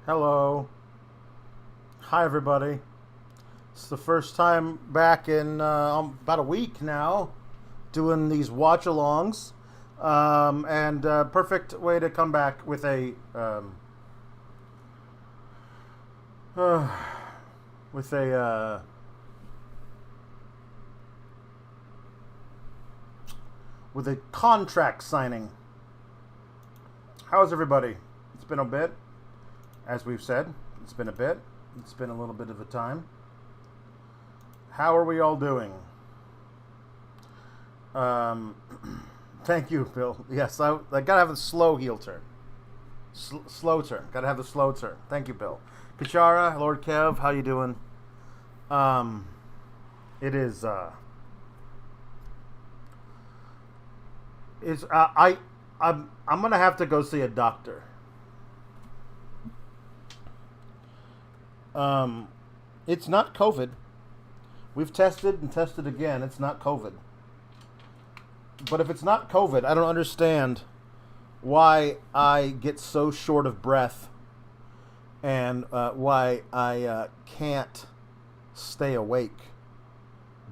Hello. Hi, everybody. It's the first time back in about a week now doing these watch-alongs. And perfect way to come back with a uh, with a contract signing. How's everybody? It's been a bit, as we've said. It's been a bit. It's been a little bit of a time. How are we all doing? Um, Thank you, Bill. Yes, I gotta have the slow heel turn. Slow turn. Gotta have the slow turn. Thank you, Bill. Kachara, Lord Kev, how you doing? Um, it is. It's. I'm gonna have to go see a doctor. Um, it's not COVID. We've tested and tested again. It's not COVID. But if it's not COVID, I don't understand why I get so short of breath and why I can't stay awake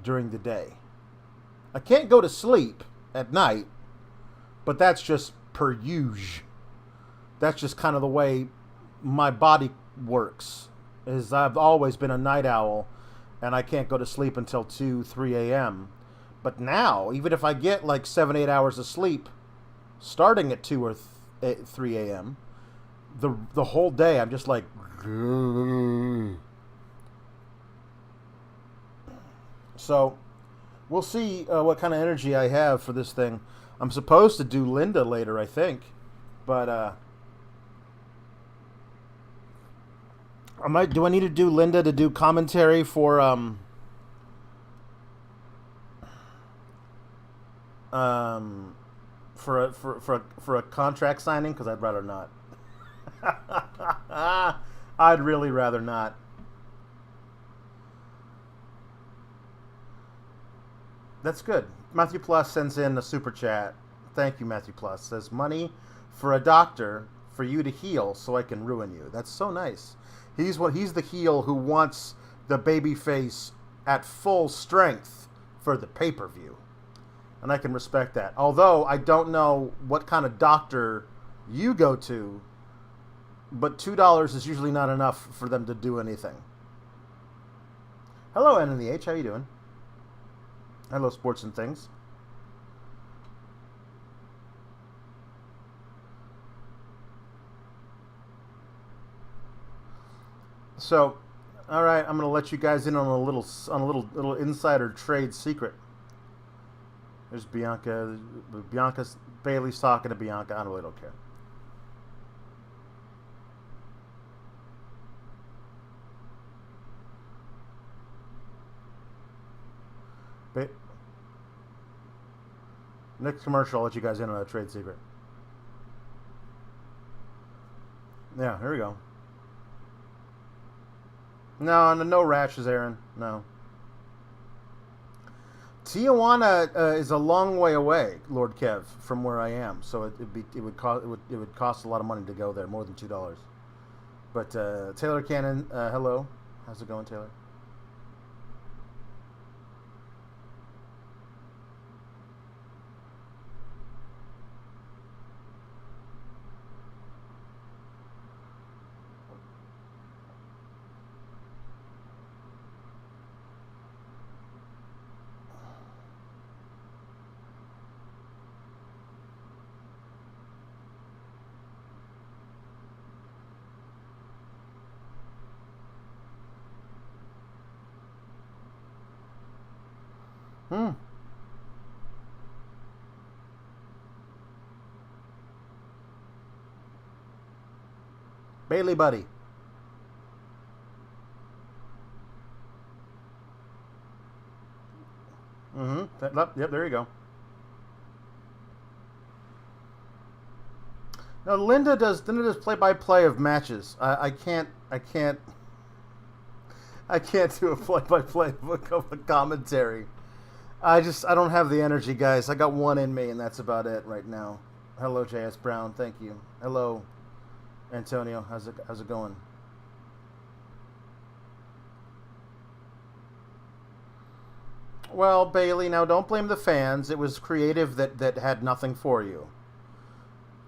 during the day. I can't go to sleep at night, but that's just per usual. That's just kind of the way my body works. Is I've always been a night owl, and I can't go to sleep until 2, 3 a.m. But now, even if I get like 7, 8 hours of sleep, starting at 2 or 3 a.m., the whole day I'm just like. So, we'll see what kind of energy I have for this thing. I'm supposed to do Linda later, I think, but Do I need to do Linda to do commentary for for a contract signing? Because I'd rather not. I'd really rather not. That's good. Matthew Plus sends in a super chat. Thank you, Matthew Plus. Says money for a doctor for you to heal so I can ruin you. That's so nice. He's the heel who wants the baby face at full strength for the pay-per-view. And I can respect that. Although I don't know what kind of doctor you go to, but $2 is usually not enough for them to do anything. Hello, N in the H. How you doing? Hello, Sports and Things. So, all right, I'm going to let you guys in on a little insider trade secret. There's Bianca. Bailey's talking to Bianca. I really don't care. Next commercial, I'll let you guys in on a trade secret. Yeah, here we go. No rashes, Aaron. No. Tijuana is a long way away, Lord Kev, from where I am. So it would cost a lot of money to go there, more than $2. But Taylor Cannon, hello, how's it going, Taylor? Hmm. Bailey Buddy. Yep, there you go. Now Linda does play-by-play of matches. I can't do a play-by-play of a commentary. I don't have the energy, guys. I got one in me, and that's about it right now. Hello, J.S. Brown. Thank you. Hello, Antonio, how's it going? Well, Bailey, now don't blame the fans. It was creative that had nothing for you.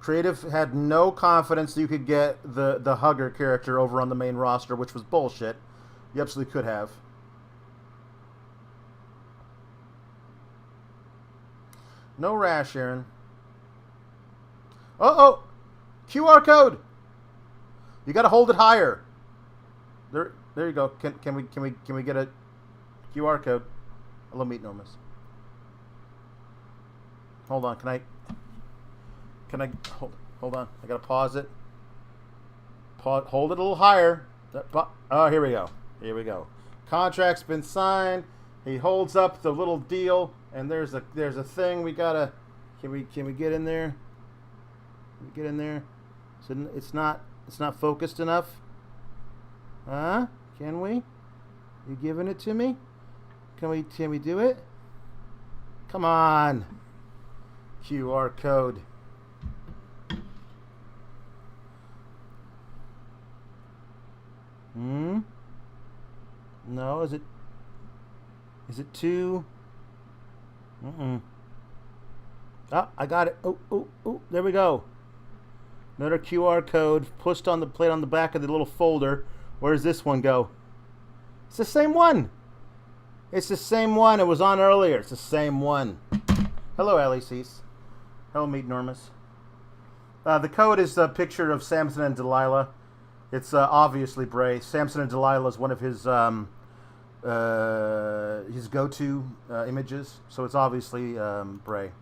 Creative had no confidence that you could get the hugger character over on the main roster, which was bullshit. You absolutely could have. No rash, Aaron. Oh! QR code! You gotta hold it higher. There you go. Can we get a QR code? Hello, meet Normus. Hold on, can I hold on? I gotta pause it. Hold it a little higher. Oh, here we go. Here we go. Contract's been signed. He holds up the little deal, and there's a thing we gotta. Can we get in there? Can we get in there? So it's not focused enough. Huh? Can we? You giving it to me? Can we do it? Come on. QR code. No, is it too? Ah, I got it. Oh, there we go. Another QR code pushed on the plate on the back of the little folder. Where does this one go? It's the same one. It's the same one. It was on earlier. It's the same one. Hello, LECs. Hello, Meet Normus. The code is a picture of Samson and Delilah. It's obviously Bray. Samson and Delilah is one of his go-to images, so it's obviously Bray.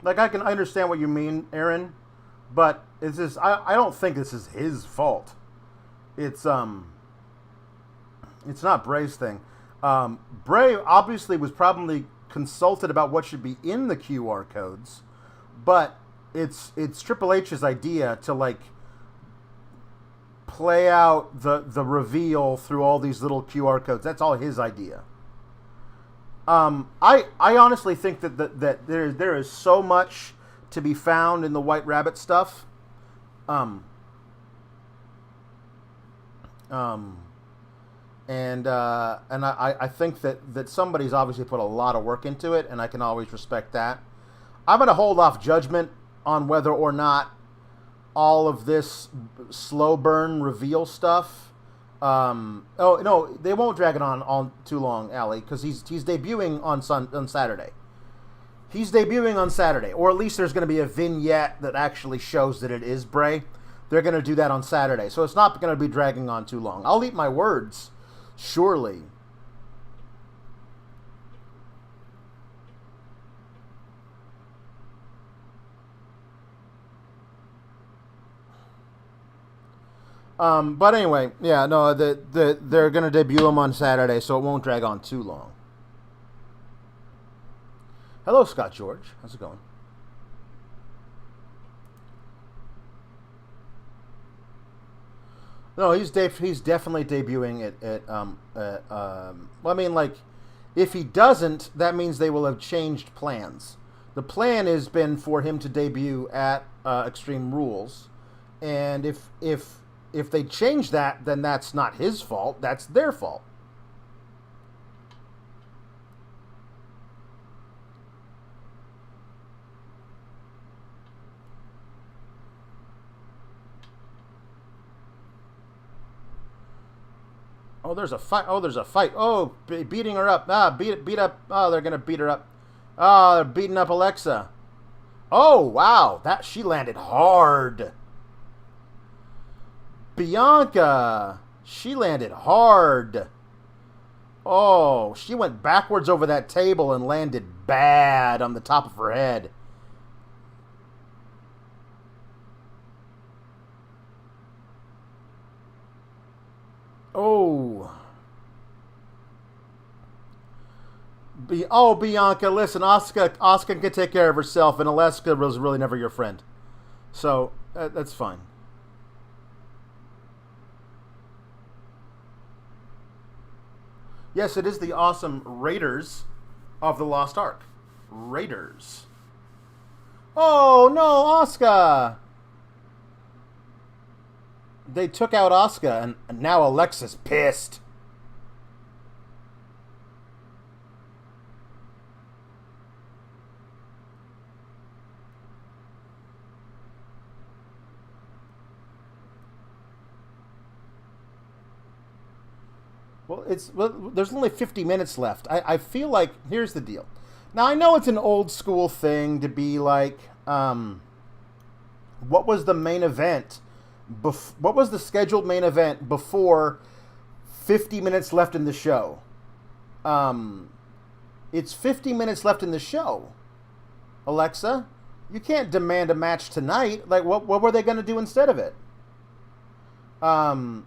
Like, I understand what you mean, Aaron, but I don't think this is his fault. It's not Bray's thing. Bray obviously was probably consulted about what should be in the QR codes, but it's Triple H's idea to like play out the reveal through all these little QR codes. That's all his idea. I honestly think that there is so much to be found in the White Rabbit stuff. And I think that somebody's obviously put a lot of work into it, and I can always respect that. I'm going to hold off judgment on whether or not all of this slow burn reveal stuff. Oh no, they won't drag it on too long, Allie, because he's debuting on Saturday. He's debuting on Saturday, or at least there's going to be a vignette that actually shows that it is Bray. They're going to do that on Saturday, so it's not going to be dragging on too long. I'll eat my words, surely. But anyway, yeah, no, they're going to debut him on Saturday, so it won't drag on too long. Hello, Scott George. How's it going? No, he's definitely debuting well, I mean, like, if he doesn't, that means they will have changed plans. The plan has been for him to debut at Extreme Rules, and if they change that, then that's not his fault. That's their fault. Oh, there's a fight. Oh, there's a fight. Oh, beating her up. Beat up. Oh, they're going to beat her up. Oh, they're beating up Alexa. Oh, wow. She landed hard. Bianca. She landed hard. Oh, she went backwards over that table and landed bad on the top of her head. Oh. Bianca, listen, Asuka can take care of herself, and Alexa was really never your friend. So, that's fine. Yes, it is the awesome Raiders of the Lost Ark. Raiders. Oh, no, Asuka! They took out Asuka, and now Alexa's pissed. Well, there's only 50 minutes left. I feel like, here's the deal. Now, I know it's an old school thing to be like, what was the main event? What was the scheduled main event before 50 minutes left in the show? It's 50 minutes left in the show. Alexa, you can't demand a match tonight. Like, what were they going to do instead of it? The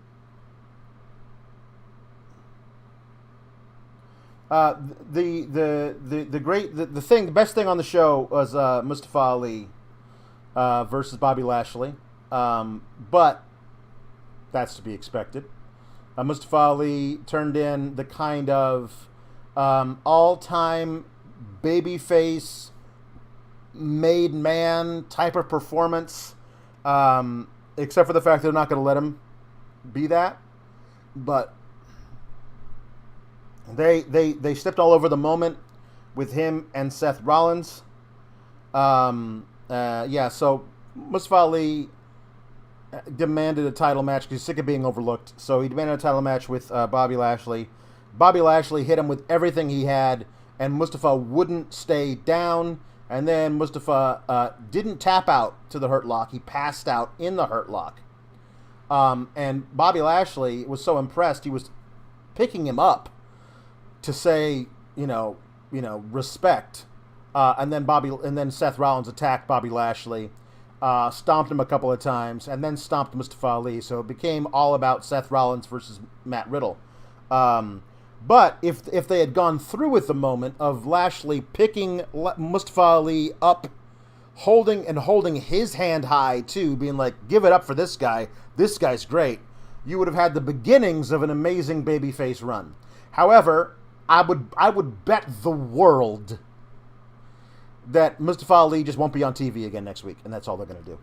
best thing on the show was Mustafa Ali versus Bobby Lashley, but that's to be expected. Mustafa Ali turned in the kind of all-time babyface made man type of performance, except for the fact they're not going to let him be that, but. They stepped all over the moment with him and Seth Rollins. So Mustafa Ali demanded a title match because he's sick of being overlooked. So he demanded a title match with Bobby Lashley. Bobby Lashley hit him with everything he had, and Mustafa wouldn't stay down. And then Mustafa didn't tap out to the Hurt Lock. He passed out in the Hurt Lock. And Bobby Lashley was so impressed, he was picking him up to say, respect, and then Seth Rollins attacked Bobby Lashley, stomped him a couple of times, and then stomped Mustafa Ali. So it became all about Seth Rollins versus Matt Riddle. But if they had gone through with the moment of Lashley picking Mustafa Ali up, holding his hand high too, being like, "Give it up for this guy. This guy's great," you would have had the beginnings of an amazing babyface run. However, I would bet the world that Mustafa Ali just won't be on TV again next week, and that's all they're going to do.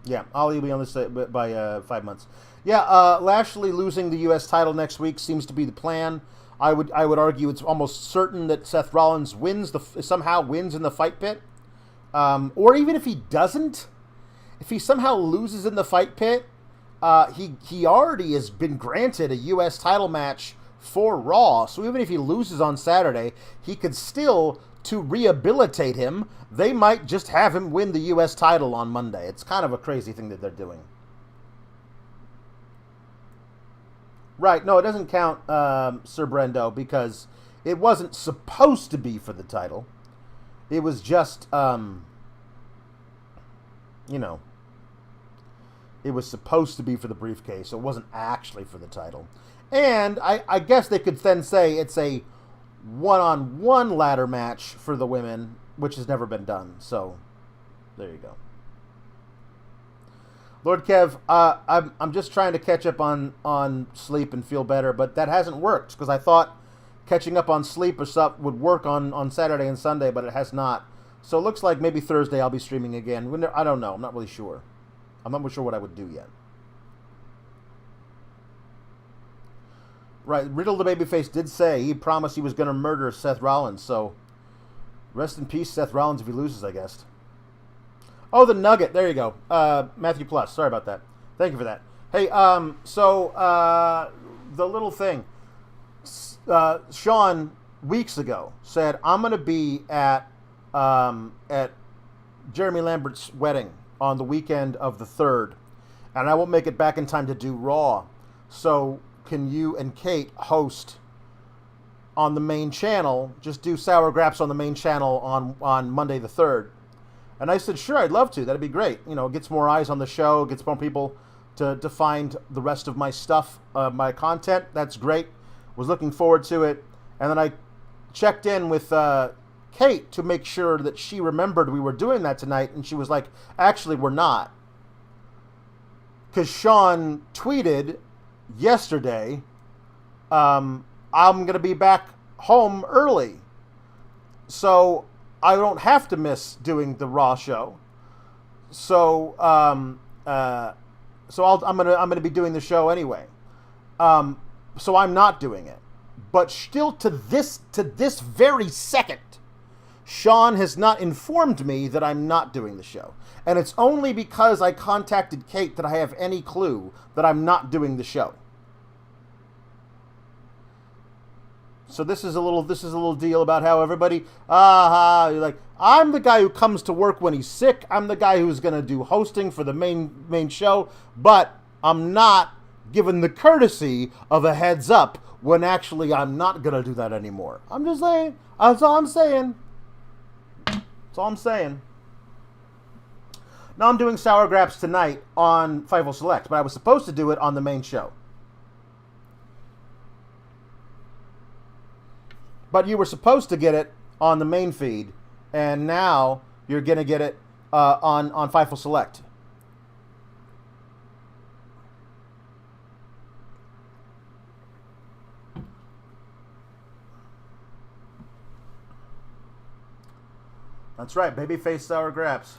Yeah, Ali will be on this by 5 months. Yeah, Lashley losing the U.S. title next week seems to be the plan. I would argue it's almost certain that Seth Rollins somehow wins in the fight pit, or even if he doesn't, if he somehow loses in the fight pit. He already has been granted a U.S. title match for Raw, so even if he loses on Saturday, he could still, to rehabilitate him, they might just have him win the U.S. title on Monday. It's kind of a crazy thing that they're doing. Right, no, it doesn't count Sir Brendo, because it wasn't supposed to be for the title. It was just, it was supposed to be for the briefcase, so it wasn't actually for the title. And I guess they could then say it's a one-on-one ladder match for the women, which has never been done. So, there you go. Lord Kev, I'm just trying to catch up on sleep and feel better, but that hasn't worked, because I thought catching up on sleep or stuff would work on Saturday and Sunday, but it has not. So it looks like maybe Thursday I'll be streaming again. I don't know. I'm not really sure. I'm not really sure what I would do yet. Right, Riddle the Babyface did say he promised he was going to murder Seth Rollins, so rest in peace, Seth Rollins, if he loses, I guess. Oh, the Nugget. There you go. Matthew Plus. Sorry about that. Thank you for that. Hey, the little thing. Sean, weeks ago, said, I'm going to be at Jeremy Lambert's wedding on the weekend of the 3rd, and I won't make it back in time to do Raw. So can you and Kate host on the main channel? Just do Sour Graps on the main channel on Monday the 3rd. And I said, sure, I'd love to. That'd be great. It gets more eyes on the show, gets more people to find the rest of my stuff, my content. That's great. Was looking forward to it. And then I checked in with Kate to make sure that she remembered we were doing that tonight, and she was like, actually, we're not. Because Sean tweeted yesterday, I'm going to be back home early. So I don't have to miss doing the Raw show. So I'm gonna be doing the show anyway. So I'm not doing it. But still, to this very second, Sean has not informed me that I'm not doing the show, and it's only because I contacted Kate that I have any clue that I'm not doing the show. So this is a little deal about how everybody, you're like, I'm the guy who comes to work when he's sick. I'm the guy who's going to do hosting for the main show, but I'm not given the courtesy of a heads up when actually I'm not going to do that anymore. I'm just saying. That's all I'm saying. That's all I'm saying. Now I'm doing Sour Graps tonight on Fightful Select, but I was supposed to do it on the main show. But you were supposed to get it on the main feed, and now you're going to get it on Fightful Select. That's right, babyface Sour Graps.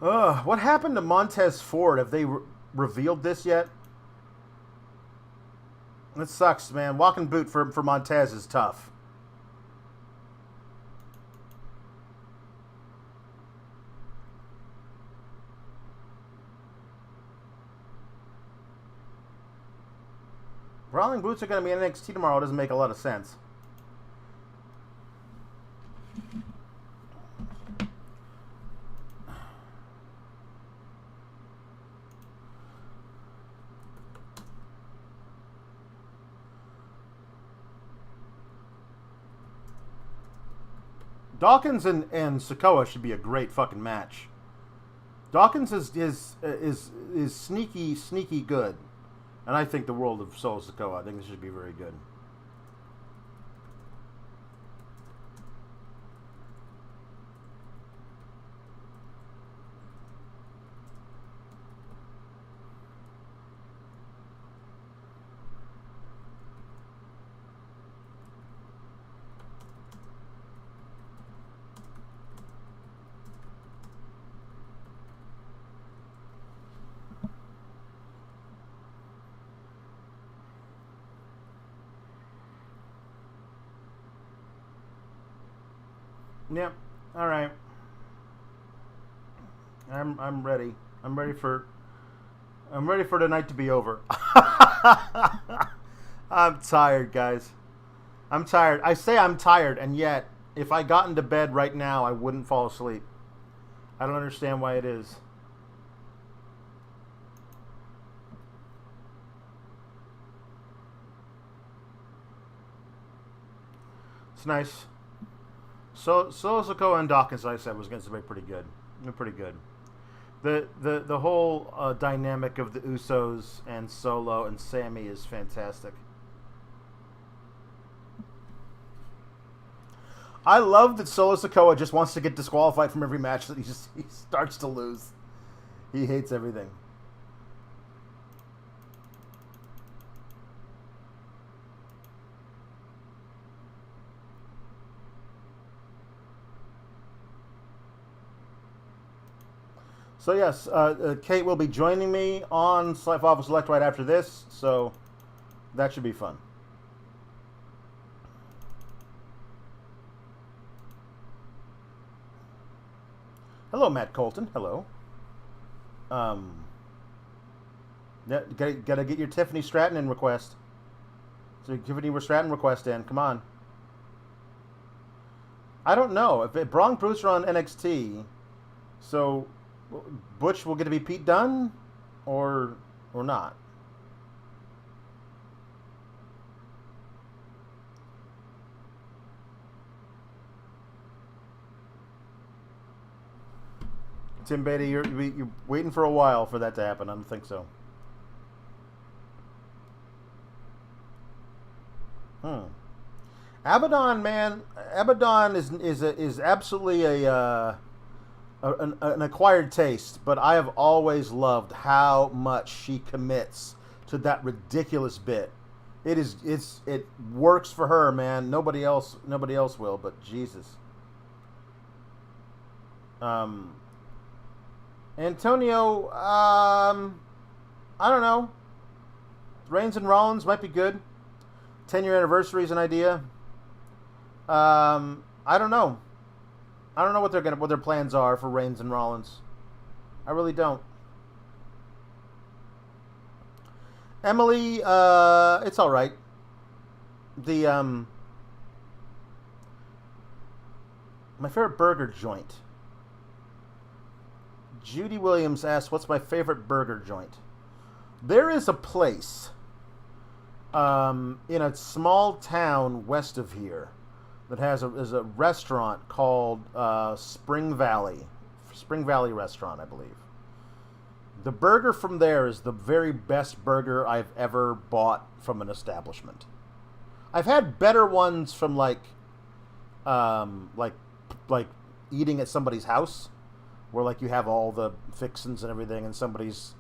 What happened to Montez Ford? Have they revealed this yet? It sucks, man. Walking boot for Montez is tough. Brawling boots are going to be in NXT tomorrow. It doesn't make a lot of sense. Dawkins and Sikoa should be a great fucking match. Dawkins is sneaky good, and I think the world of Solo Sikoa. I think this should be very good. Yep. All right. I'm ready. I'm ready for tonight to be over. I'm tired, guys. I'm tired. I say I'm tired, and yet if I got into bed right now, I wouldn't fall asleep. I don't understand why it is. It's nice. So Sikoa and Dawkins, like I said, was going to be pretty good. Pretty good. The whole dynamic of the Usos and Solo and Sammy is fantastic. I love that Solo Sikoa just wants to get disqualified from every match that he starts to lose. He hates everything. So yes, Kate will be joining me on Fightful Select right after this, so that should be fun. Hello, Matt Colton. Hello. Yeah, gotta get your Tiffany Stratton in request. So Tiffany Stratton request in. Come on. I don't know if Braun Bruiser on NXT, so Butch will get to be Pete Dunne, or not. Tim Beatty, you're waiting for a while for that to happen. I don't think so. Abaddon, man, Abaddon is absolutely a an acquired taste, but I have always loved how much she commits to that ridiculous bit. It works for her, man. Nobody else will, but Jesus. Antonio, I don't know. Reigns and Rollins might be good. 10-year anniversary is an idea. I don't know. I don't know what their plans are for Reigns and Rollins. I really don't. Emily, it's all right. My favorite burger joint. Judy Williams asks, "What's my favorite burger joint?" There is a place in a small town west of here that has a restaurant called Spring Valley Restaurant, I believe. The burger from there is the very best burger I've ever bought from an establishment. I've had better ones from like eating at somebody's house, where like you have all the fixins and everything, and somebody's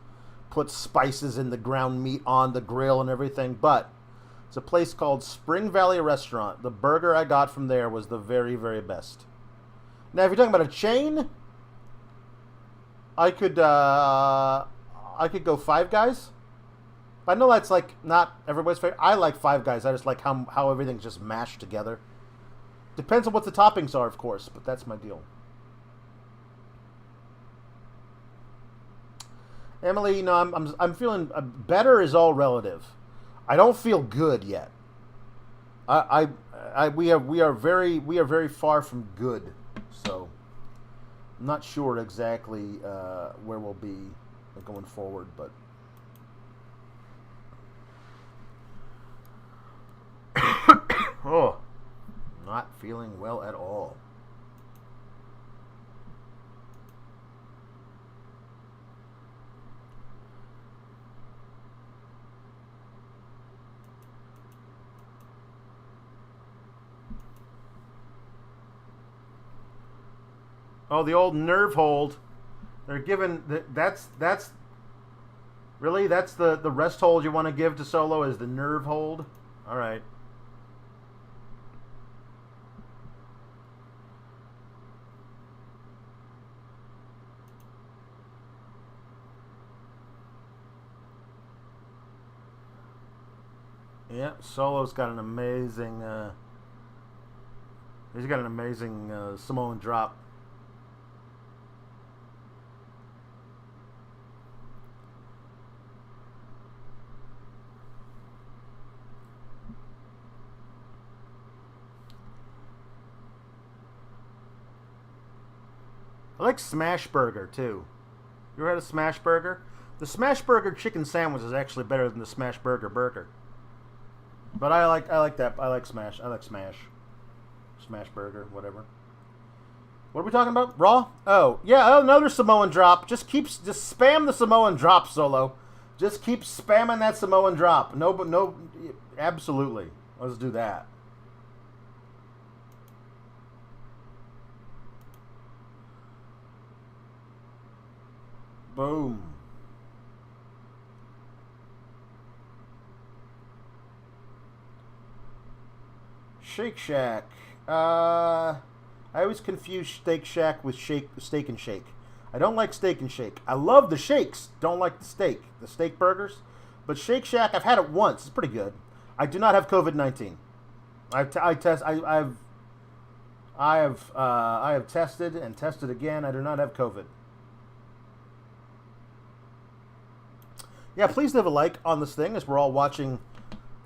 put spices in the ground meat on the grill and everything. But it's a place called Spring Valley Restaurant. The burger I got from there was the very, very best. Now, if you're talking about a chain, I could go Five Guys. But I know that's like not everybody's favorite. I like Five Guys. I just like how everything's just mashed together. Depends on what the toppings are, of course, but that's my deal. Emily, you know, I'm feeling better is all relative. I don't feel good yet. We are very far from good. So I'm not sure exactly where we'll be going forward, but oh, not feeling well at all. Oh, the old nerve hold. They're giving that's really that's the rest hold you want to give to Solo is the nerve hold. All right. Yeah, Solo's got an amazing he's got an amazing Samoan drop. I like Smash Burger too. You ever had a Smash Burger? The Smash Burger chicken sandwich is actually better than the Smash Burger burger. But I like that. I like Smash. Smash Burger, whatever. What are we talking about? Raw? Oh, yeah, another Samoan drop. Just spam the Samoan drop, Solo. Just keep spamming that Samoan drop. No, absolutely. Let's do that. Boom. Shake Shack. I always confuse Steak Shack with Steak and Shake. I don't like Steak and Shake. I love the shakes. Don't like the steak burgers. But Shake Shack, I've had it once. It's pretty good. I do not have COVID-19. I have tested and tested again. I do not have COVID. Yeah, please leave a like on this thing as we're all watching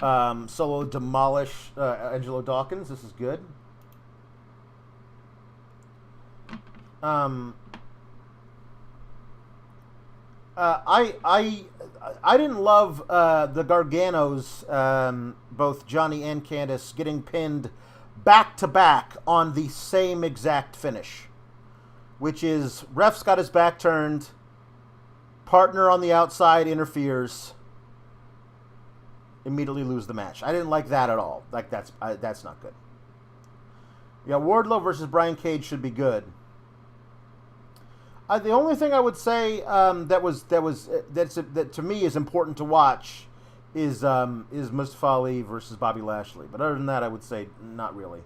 Solo demolish Angelo Dawkins. This is good. I didn't love the Garganos, both Johnny and Candice, getting pinned back to back on the same exact finish, which is ref's got his back turned. Partner on the outside interferes. Immediately lose the match. I didn't like that at all. Like that's not good. Yeah, Wardlow versus Brian Cage should be good. The only thing I would say that to me is important to watch is Mustafa Ali versus Bobby Lashley. But other than that, I would say not really.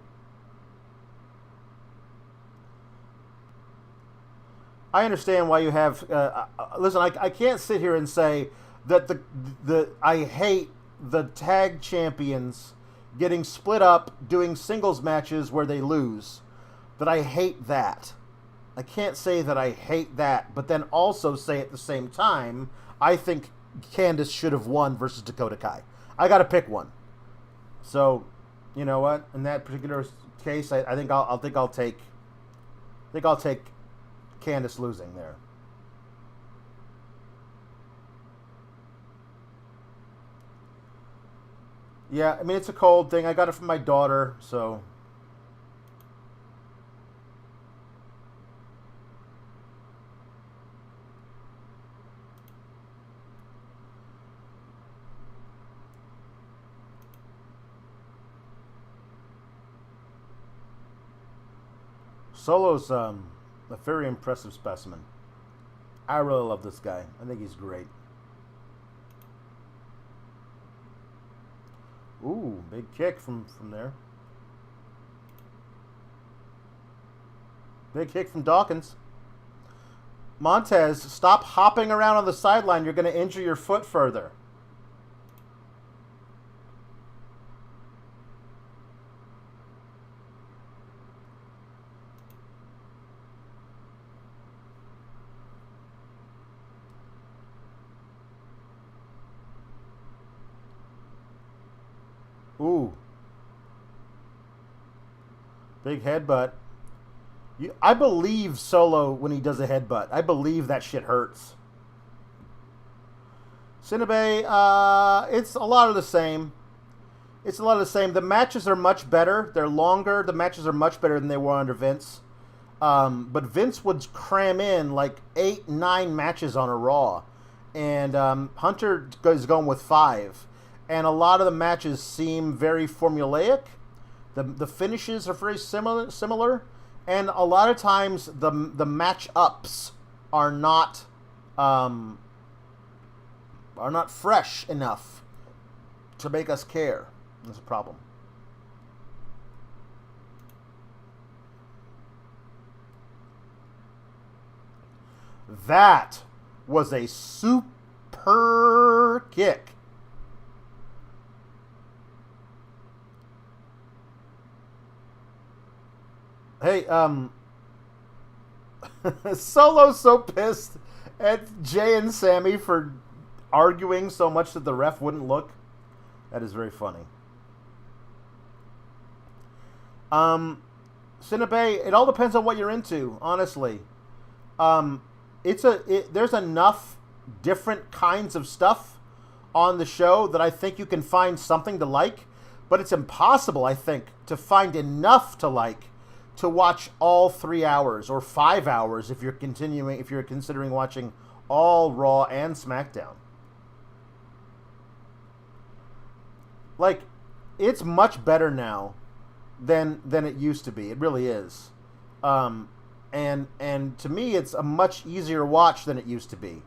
I understand why you have. Listen, I can't sit here and say that the I hate the tag champions getting split up doing singles matches where they lose. That I hate that. I can't say that I hate that, but then also say at the same time, I think Candice should have won versus Dakota Kai. I got to pick one. So, you know what? In that particular case, I think I'll take Candice losing there. Yeah, I mean it's a cold thing. I got it from my daughter, so. Solo's a very impressive specimen. I really love this guy. I think he's great. Ooh, big kick from there. Big kick from Dawkins. Montez, stop hopping around on the sideline. You're going to injure your foot further. Ooh. Big headbutt. I believe Solo when he does a headbutt. I believe that shit hurts. Cinnabay, it's a lot of the same. It's a lot of the same. The matches are much better. They're longer. The matches are much better than they were under Vince. But Vince would cram in like 8, 9 matches on a Raw. And Hunter is going with 5. And a lot of the matches seem very formulaic. The finishes are very similar, and a lot of times the match ups are not fresh enough to make us care. That's a problem. That was a super kick. Hey, Solo's so pissed at Jay and Sammy for arguing so much that the ref wouldn't look. That is very funny. Cinnabay, it all depends on what you're into, honestly. There's enough different kinds of stuff on the show that I think you can find something to like, but it's impossible, I think, to find enough to like to watch all 3 hours or 5 hours if you're considering watching all Raw and SmackDown. Like, it's much better now than it used to be. It really is. And to me, it's a much easier watch than it used to be.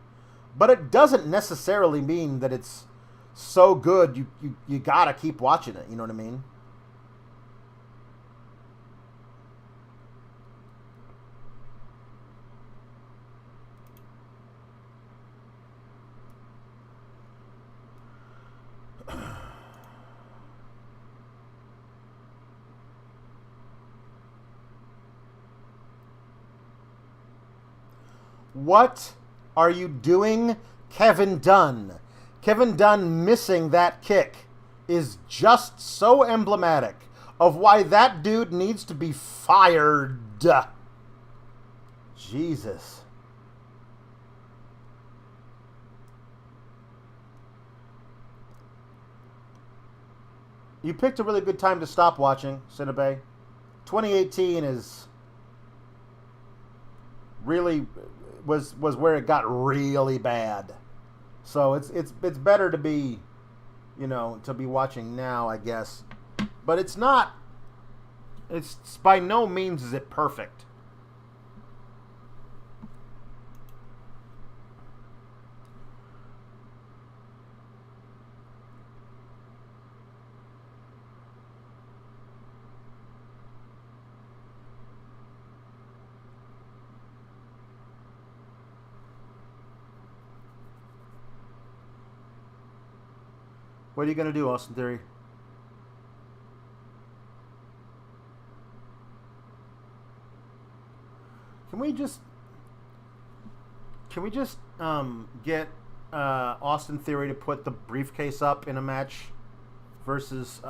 But it doesn't necessarily mean that it's so good you gotta keep watching it. You know what I mean? What are you doing, Kevin Dunn? Kevin Dunn missing that kick is just so emblematic of why that dude needs to be fired. Jesus. You picked a really good time to stop watching, Cinnabay. 2018 is really was where it got really bad. So it's better to be, to be watching now, I guess. But it's not. It's by no means is it perfect. What are you gonna do, Austin Theory? Can we just get Austin Theory to put the briefcase up in a match versus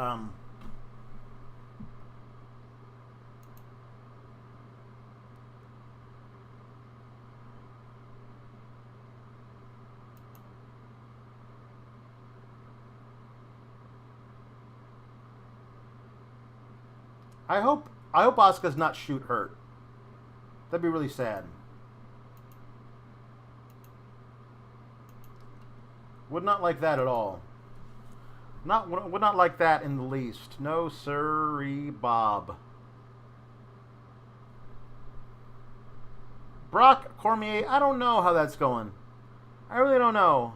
I hope Asuka's not shoot hurt. That'd be really sad. Would not like that at all. Would not like that in the least. No sirree, Bob. Brock Cormier, I don't know how that's going. I really don't know.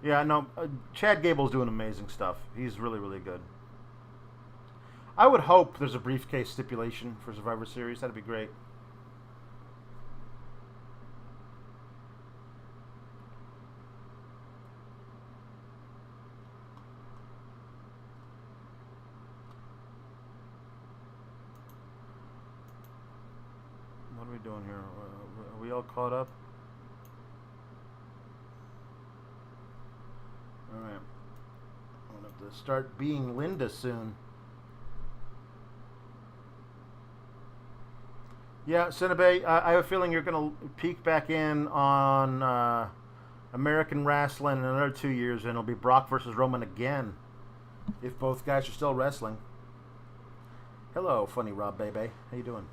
Yeah, no, Chad Gable's doing amazing stuff. He's really, really good. I would hope there's a briefcase stipulation for Survivor Series. That'd be great. What are we doing here? Are we all caught up? Alright. I'm going to have to start being Linda soon. Yeah, Cinnabe, I have a feeling you're going to peek back in on American Wrestling in another 2 years, and it'll be Brock versus Roman again, if both guys are still wrestling. Hello, funny Rob Bebe. How you doing?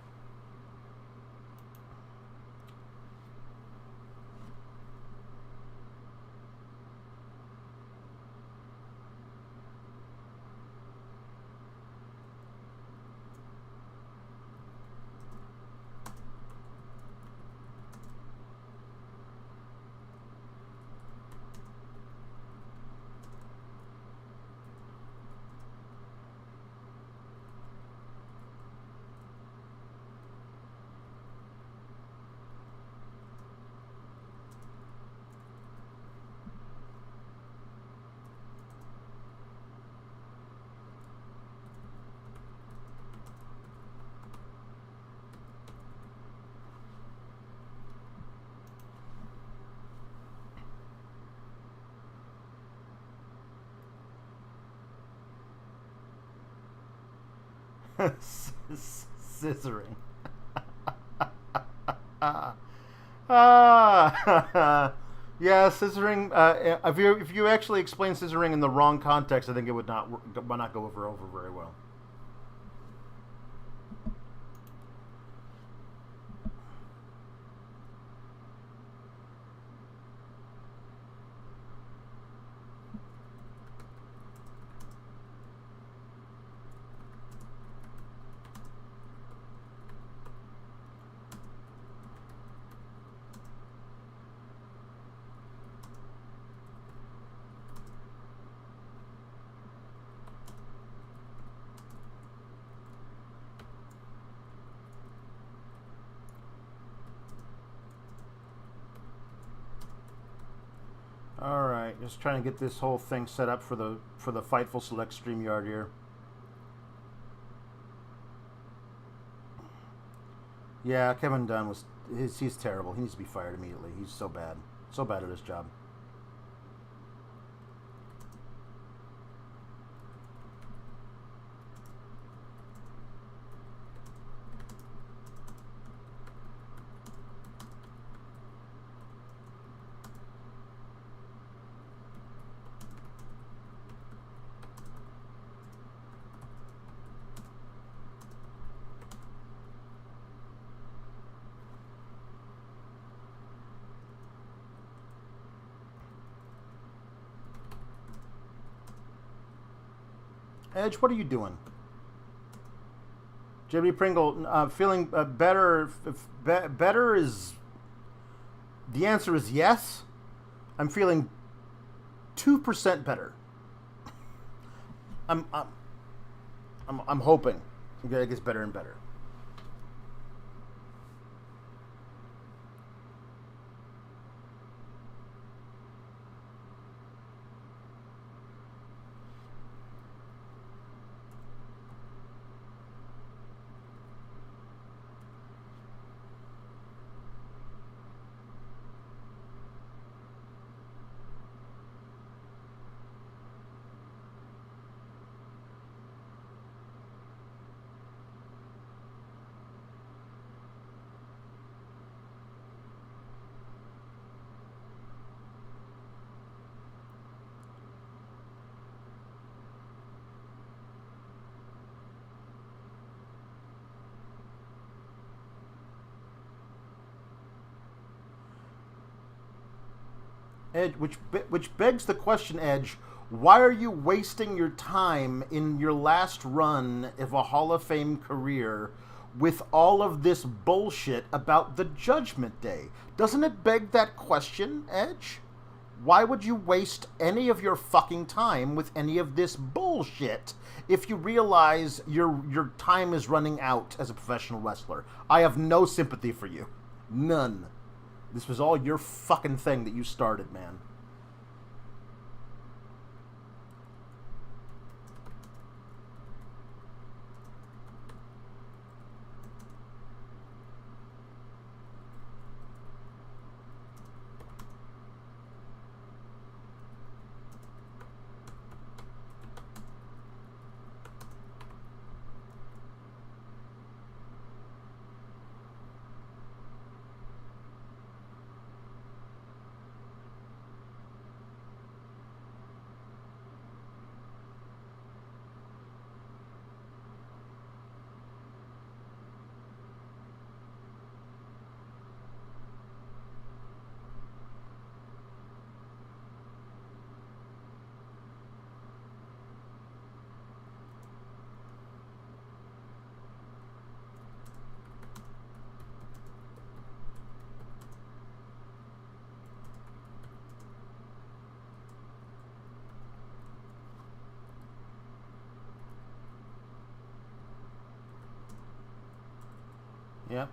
Scissoring. Yeah, scissoring. If you actually explain scissoring in the wrong context, I think it would not go over very well. All right, just trying to get this whole thing set up for the Fightful Select StreamYard here. Yeah, Kevin Dunn he's terrible. He needs to be fired immediately. He's so bad at his job. Edge, what are you doing? Jimmy Pringle, feeling better. Better is the answer is yes. I'm feeling 2% better. I'm hoping it gets better and better. Edge, which begs the question, Edge, why are you wasting your time in your last run of a Hall of Fame career with all of this bullshit about the Judgment Day? Doesn't it beg that question, Edge? Why would you waste any of your fucking time with any of this bullshit if you realize your time is running out as a professional wrestler? I have no sympathy for you. None. This was all your fucking thing that you started, man. Yep.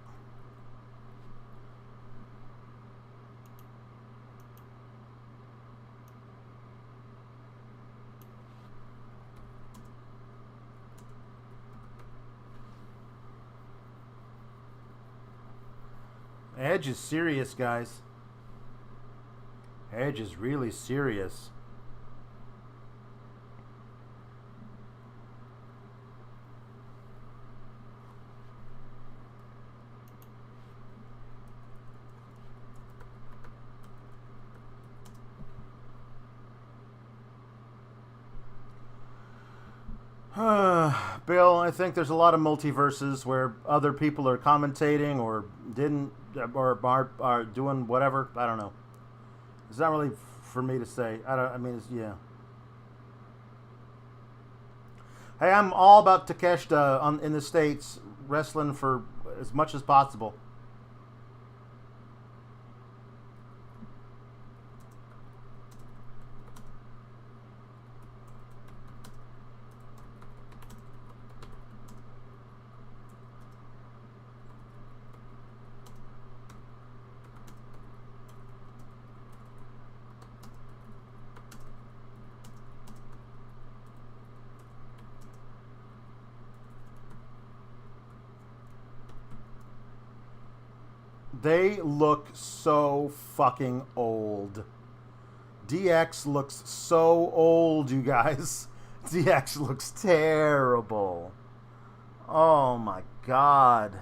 Edge is serious, guys. Edge is really serious. Bill, I think there's a lot of multiverses where other people are commentating or didn't or are doing whatever. I don't know. It's not really for me to say. I mean, it's, yeah. Hey, I'm all about Takeshita in the States wrestling for as much as possible. They look so fucking old. DX looks so old, you guys. DX looks terrible. Oh my god.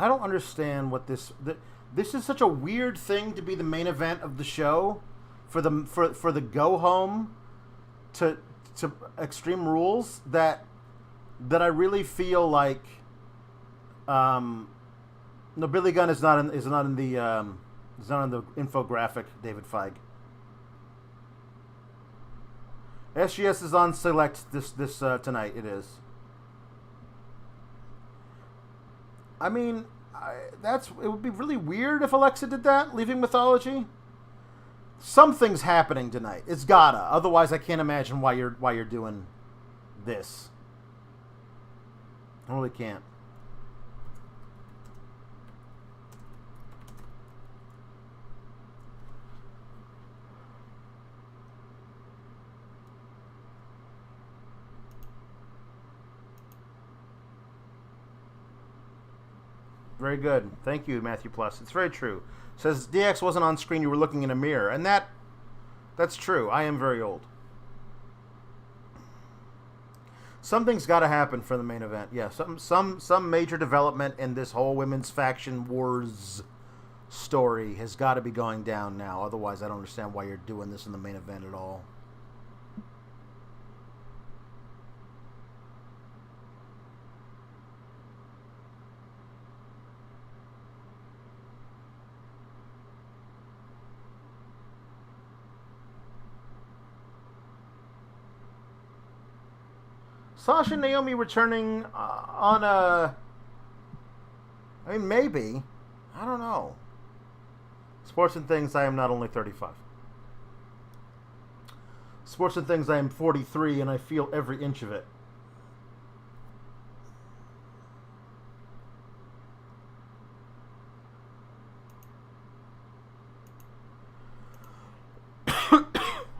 I don't understand what this is such a weird thing to be the main event of the show for the go home to Extreme Rules that I really feel like no, Billy Gunn is not in the infographic, David Feig. SGS is on Select this tonight. It is. I mean, it would be really weird if Alexa did that, leaving Mythology. Something's happening tonight. It's gotta. Otherwise, I can't imagine why you're doing this. I really can't. Very good. Thank you, Matthew Plus. It's very true. Says DX wasn't on screen, you were looking in a mirror. And that's true. I am very old. Something's got to happen for the main event. Yeah, some major development in this whole women's faction wars story has got to be going down now. Otherwise, I don't understand why you're doing this in the main event at all. Sasha and Naomi returning on a... I mean, maybe. I don't know. Sports and Things, I am not only 35. Sports and Things, I am 43, and I feel every inch of it.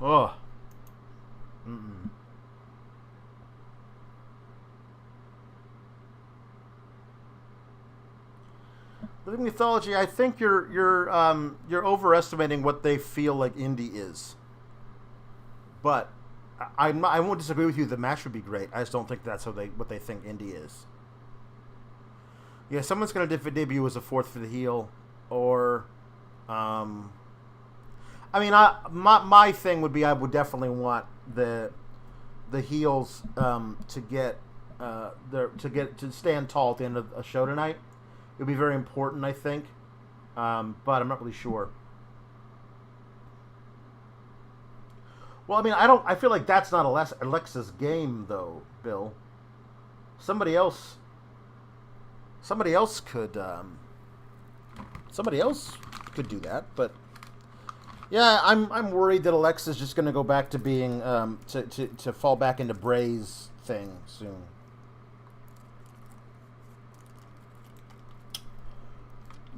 Oh. Mm-mm. Living Mythology, I think you're overestimating what they feel like indie is. But I won't disagree with you. The match would be great. I just don't think that's what they think indie is. Yeah, someone's going to debut as a fourth for the heel, or, I mean, my thing would be I would definitely want the heels to stand tall at the end of a show tonight. It would be very important, I think, but I'm not really sure. Well, I mean, I feel like that's not Alexa's game, though, Bill. Somebody else could do that, but yeah, I'm worried that Alexa's just going to go back to being to fall back into Bray's thing soon.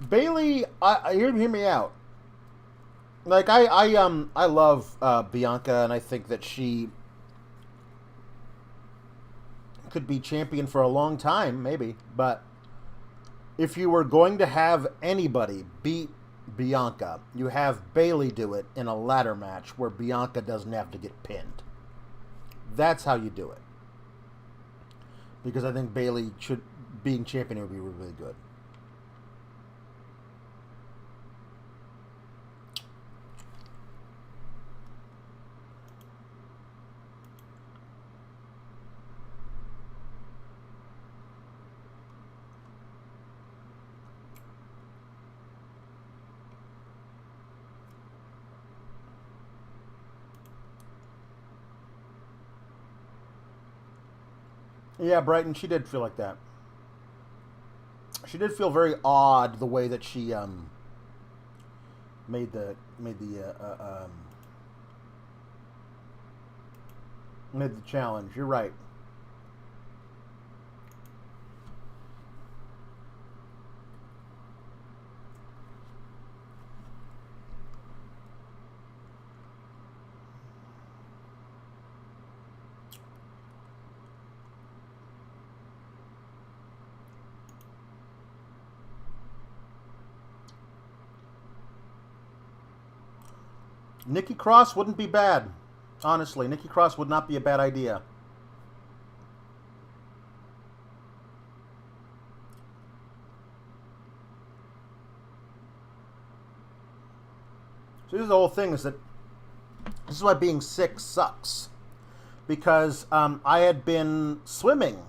Bailey, hear me out. Like I love Bianca, and I think that she could be champion for a long time, maybe. But if you were going to have anybody beat Bianca, you have Bailey do it in a ladder match where Bianca doesn't have to get pinned. That's how you do it. Because I think Bailey being champion would be really, really good. Yeah, Brighton, she did feel like that. She did feel very odd the way that she made the challenge. You're right. Nikki Cross wouldn't be bad. Honestly, Nikki Cross would not be a bad idea. So this is the whole thing, is that this is why being sick sucks. Because I had been swimming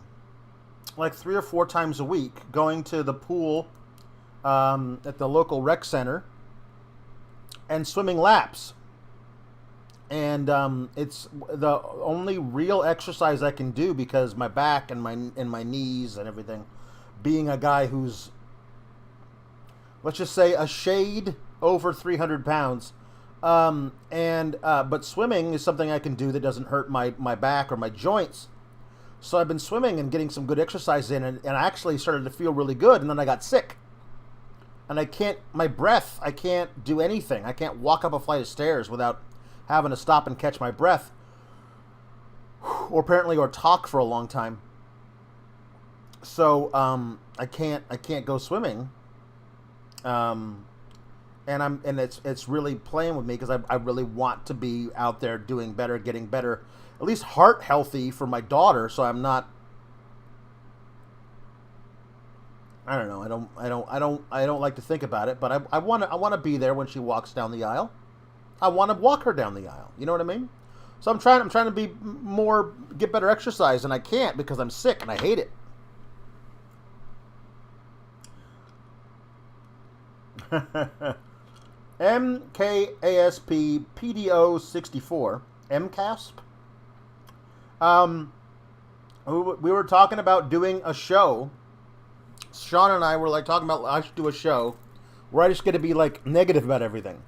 like 3 or 4 times a week, going to the pool at the local rec center and swimming laps. And it's the only real exercise I can do because my back and my knees and everything, being a guy who's, let's just say, a shade over 300 pounds. But swimming is something I can do that doesn't hurt my back or my joints. So I've been swimming and getting some good exercise in, and I actually started to feel really good, and then I got sick. And I can't do anything. I can't walk up a flight of stairs without having to stop and catch my breath, or talk for a long time. So I can't go swimming, and it's really playing with me because I really want to be out there doing better, getting better. at least heart healthy for my daughter, so I'm not. I don't know. I don't like to think about it, but I want to be there when she walks down the aisle. I want to walk her down the aisle. You know what I mean? So I'm trying to be more, get better exercise, and I can't because I'm sick and I hate it. MKASP PDO 64 MCASP. We were talking about doing a show. Sean and I were like talking about I should do a show where I just get to be like negative about everything.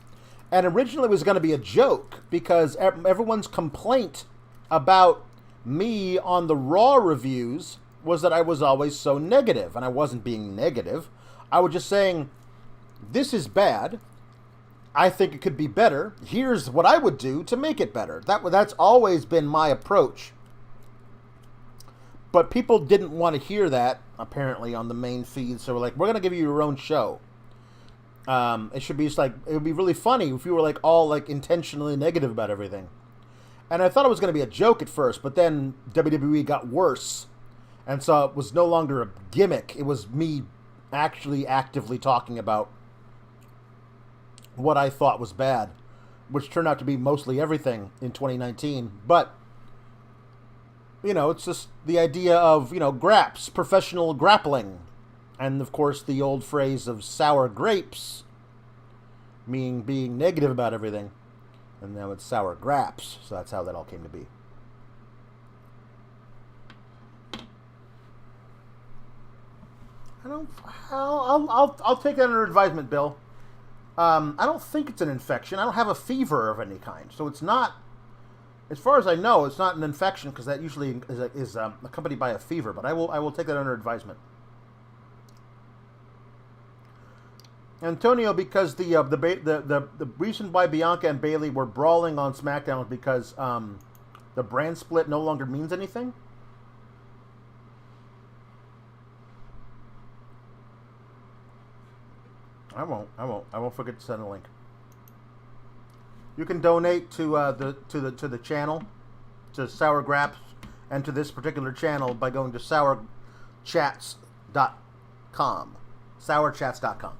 And originally it was going to be a joke because everyone's complaint about me on the Raw reviews was that I was always so negative, and I wasn't being negative. I was just saying, this is bad. I think it could be better. Here's what I would do to make it better. That's always been my approach. But people didn't want to hear that, apparently, on the main feed. So we're like, we're going to give you your own show. It should be just like, it would be really funny if you were like all like intentionally negative about everything. And I thought it was going to be a joke at first, but then WWE got worse. And so it was no longer a gimmick. It was me actually actively talking about what I thought was bad, which turned out to be mostly everything in 2019. But, you know, it's just the idea of, you know, graps, professional grappling. And, of course, the old phrase of sour grapes, meaning being negative about everything. And now it's sour graps. So that's how that all came to be. I'll take that under advisement, Bill. I don't think it's an infection. I don't have a fever of any kind. So it's not, as far as I know, it's not an infection because that usually is accompanied by a fever. But I will take that under advisement. Antonio, because the reason why Bianca and Bayley were brawling on SmackDown was because the brand split no longer means anything. I won't forget to send a link. You can donate to the channel, to Sour Graps, and to this particular channel by going to sourchats.com. Sourchats.com.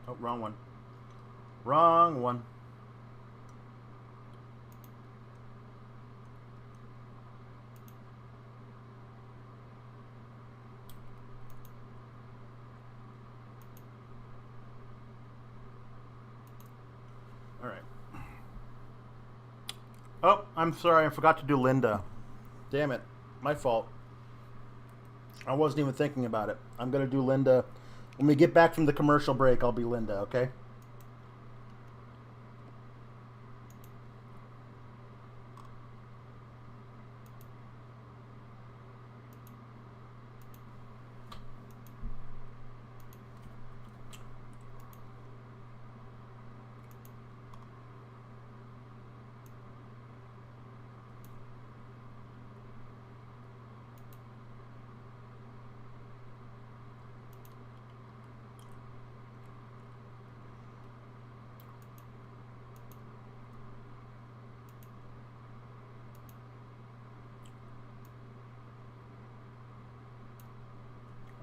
Oh, wrong one. Wrong one. All right. Oh, I'm sorry. I forgot to do Linda. Damn it. My fault. I wasn't even thinking about it. I'm going to do Linda. When we get back from the commercial break, I'll be Linda, okay?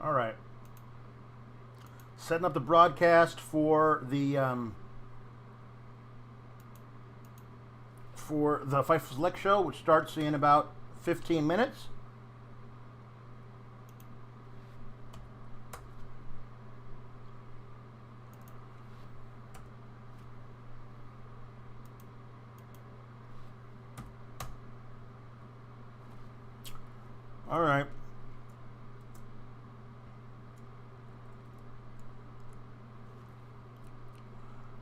All right. Setting up the broadcast for the Fife Select show, which starts in about 15 minutes. All right.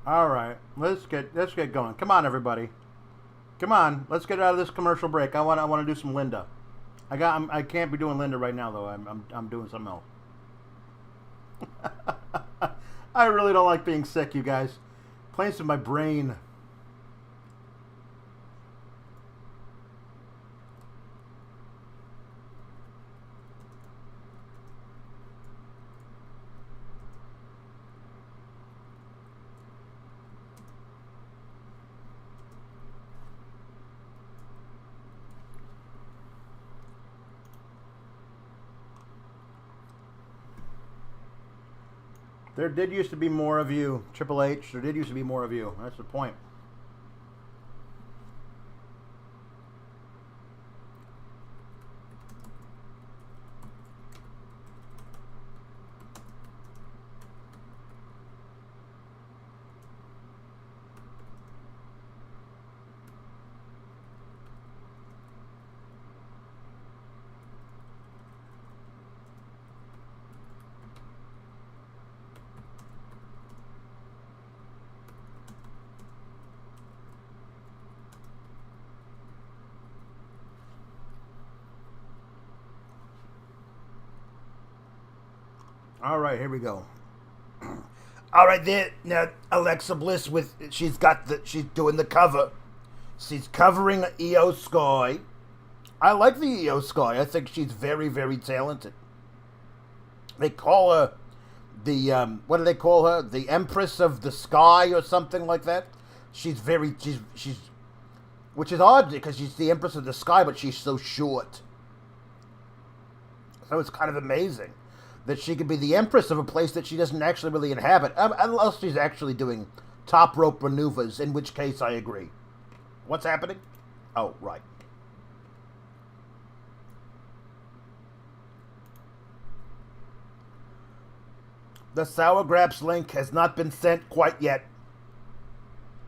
All right, let's get going. Come on, everybody. Come on, let's get out of this commercial break. I want to do some Linda. I can't be doing Linda right now though. I'm doing something else. I really don't like being sick, you guys. Plays with my brain. There did used to be more of you, Triple H. There did used to be more of you. That's the point. All right, here we go. All right, there now Alexa Bliss she's doing the cover. She's covering IYO SKY. I like the IYO SKY. I think she's very, very talented. They call her the what do they call her? The Empress of the Sky or something like that. She's which is odd because she's the Empress of the Sky, but she's so short. So it's kind of amazing that she could be the Empress of a place that she doesn't actually really inhabit, unless she's actually doing top rope maneuvers, in which case I agree. What's happening? Oh, right. The Sour Graps link has not been sent quite yet.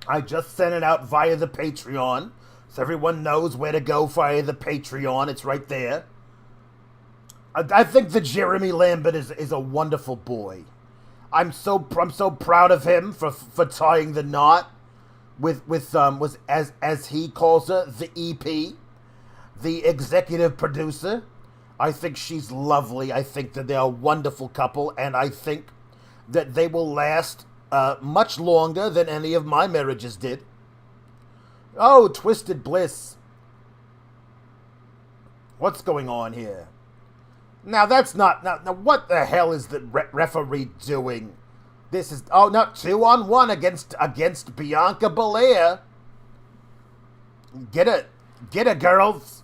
I just sent it out via the Patreon, so everyone knows where to go via the Patreon. It's right there. I think that Jeremy Lambert is a wonderful boy. I'm so proud of him for tying the knot with was as he calls her, the EP, the executive producer. I think she's lovely. I think that they're a wonderful couple, and I think that they will last much longer than any of my marriages did. Oh, Twisted Bliss. What's going on here? Now that's not now what the hell is the referee doing? This is 2-on-1 against Bianca Belair. Get it, girls.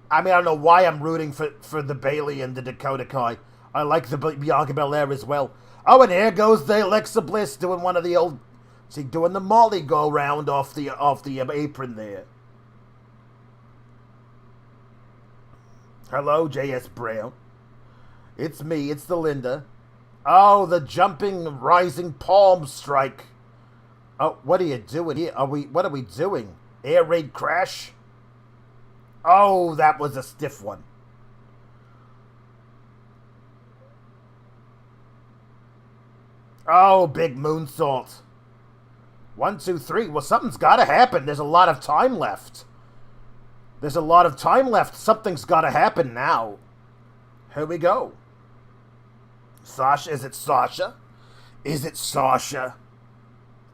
I mean, I don't know why I'm rooting for the Bayley and the Dakota Kai. I like the Bianca Belair as well. Oh, and here goes the Alexa Bliss doing one of the old, doing the Molly go round off the apron there. Hello, J.S. Brown. It's me, it's the Linda. Oh, the jumping, rising palm strike. Oh, what are you doing here? What are we doing? Air raid crash? Oh, that was a stiff one. Oh, big moonsault. 1, 2, 3. Well, something's got to happen. There's a lot of time left. Something's got to happen now. Here we go. Sasha, is it Sasha? Is it Sasha?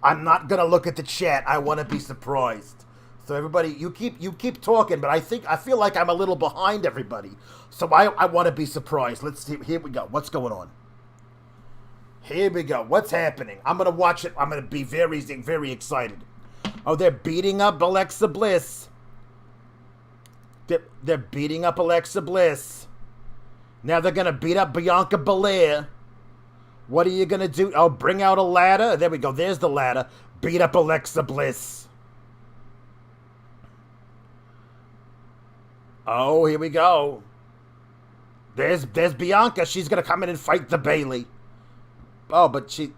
I'm not gonna look at the chat. I want to be surprised. So everybody, you keep talking, but I feel like I'm a little behind everybody. So I want to be surprised. Let's see. Here we go. What's going on? Here we go. What's happening? I'm gonna watch it. I'm gonna be very, very excited. Oh, they're beating up Alexa Bliss. They're beating up Alexa Bliss. Now they're going to beat up Bianca Belair. What are you going to do? Oh, bring out a ladder. There we go. There's the ladder. Beat up Alexa Bliss. Oh, here we go. There's Bianca. She's going to come in and fight the Bayley. Oh, but she...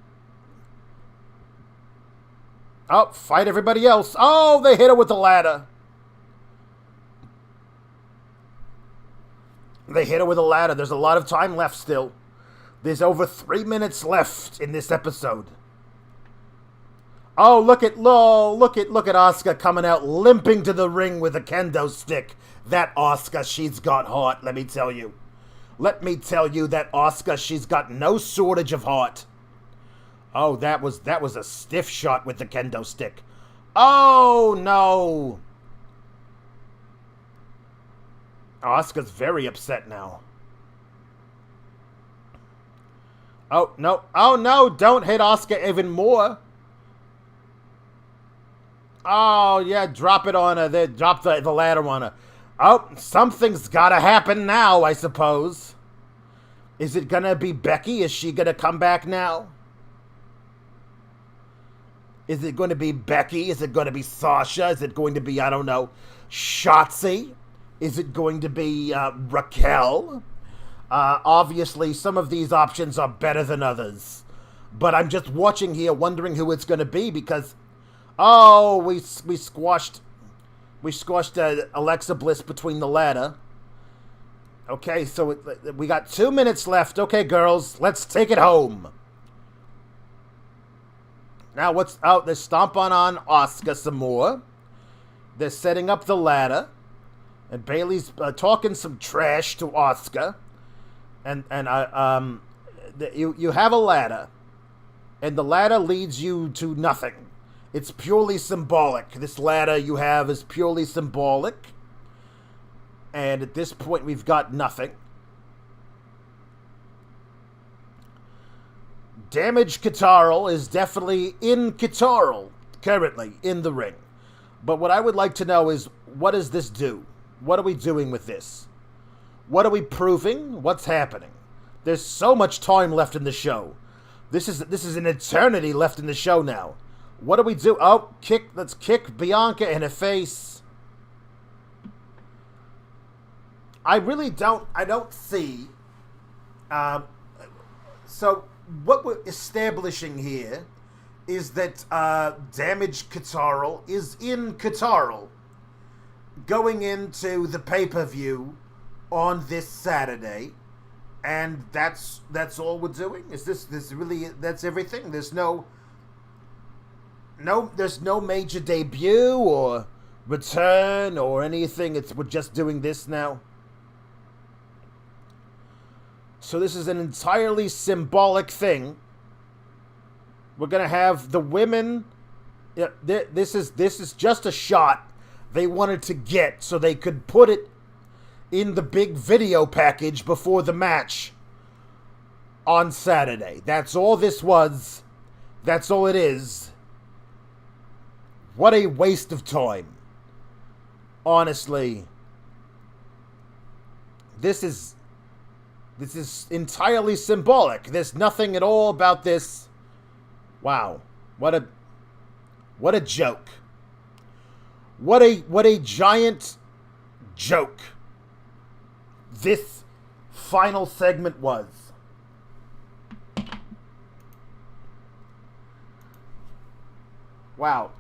Oh, fight everybody else. Oh, they hit her with the ladder. They hit her with a ladder. There's a lot of time left still. There's over 3 minutes left in this episode. Oh, look at Asuka coming out limping to the ring with a kendo stick. That Asuka, she's got heart, let me tell you. Let me tell you that Asuka, she's got no shortage of heart. Oh, that was a stiff shot with the kendo stick. Oh, no. Asuka's very upset now. Oh, no. Oh, no. Don't hit Asuka even more. Oh, yeah. Drop it on her. Drop the ladder on her. Oh, something's got to happen now, I suppose. Is it going to be Becky? Is she going to come back now? Is it going to be Becky? Is it going to be Sasha? Is it going to be, I don't know, Shotzi? Is it going to be Raquel? Obviously, some of these options are better than others. But I'm just watching here, wondering who it's going to be because, oh, we squashed Alexa Bliss between the ladder. Okay, so we got 2 minutes left. Okay, girls, let's take it home. Now what's out? They're stomping on Asuka some more. They're setting up the ladder, and Bayley's talking some trash to Asuka. And you have a ladder, and the ladder leads you to nothing. It's purely symbolic. This ladder you have is purely symbolic. And at this point, we've got nothing. Damaged Katarl is definitely in Katarl, currently, in the ring. But what I would like to know is, what does this do? What are we doing with this? What are we proving? What's happening? There's so much time left in the show. This is an eternity left in the show now. What do we do? Oh, let's kick Bianca in the face. I don't see. So what we're establishing here is that Damaged Katarl is in Katarl going into the pay-per-view on this Saturday, and that's all we're doing. Is this really, that's everything? There's no major debut or return or anything. We're just doing this now. So this is an entirely symbolic thing. We're gonna have the women. Yeah, this is just a shot they wanted to get so they could put it in the big video package before the match on Saturday. That's all this was. That's all it is. What a waste of time. Honestly. This is entirely symbolic. There's nothing at all about this. Wow. What a joke. What a giant joke this final segment was. Wow.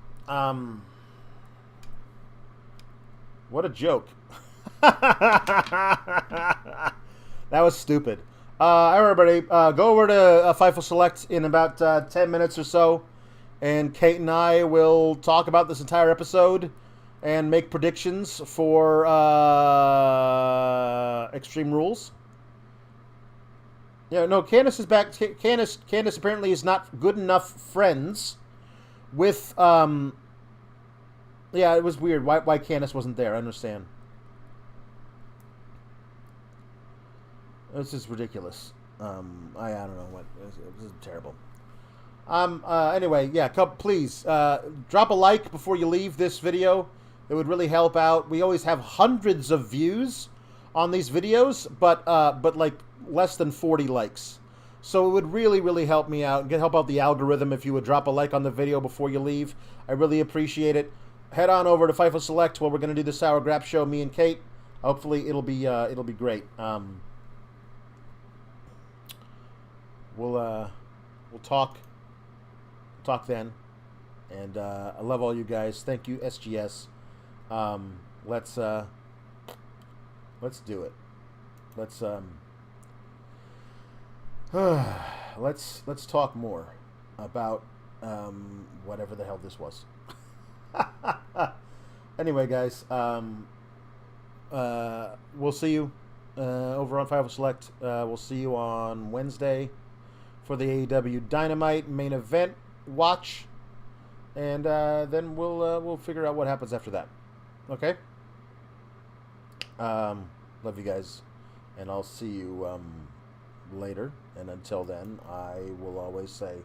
What a joke. That was stupid. Everybody, go over to Fightful Select in about 10 minutes or so, and Kate and I will talk about this entire episode and make predictions for Extreme Rules. Yeah, no, Candice is back. Candice apparently is not good enough friends with... Yeah, it was weird. Why Candice wasn't there? I understand. This is ridiculous. I don't know what. This is terrible. Anyway, yeah. Please drop a like before you leave this video. It would really help out. We always have hundreds of views on these videos, but like less than 40 likes. So it would really, really help me out and help out the algorithm if you would drop a like on the video before you leave. I really appreciate it. Head on over to Fightful Select where we're going to do the Sour Grap show. Me and Kate. Hopefully it'll be great. We'll talk then, and I love all you guys. Thank you, SGS. Let's do it. Let's talk more about whatever the hell this was. Anyway, guys, we'll see you over on Fightful Select. We'll see you on Wednesday for the AEW Dynamite main event watch, and then we'll figure out what happens after that. Okay. Love you guys, and I'll see you later. And until then, I will always say,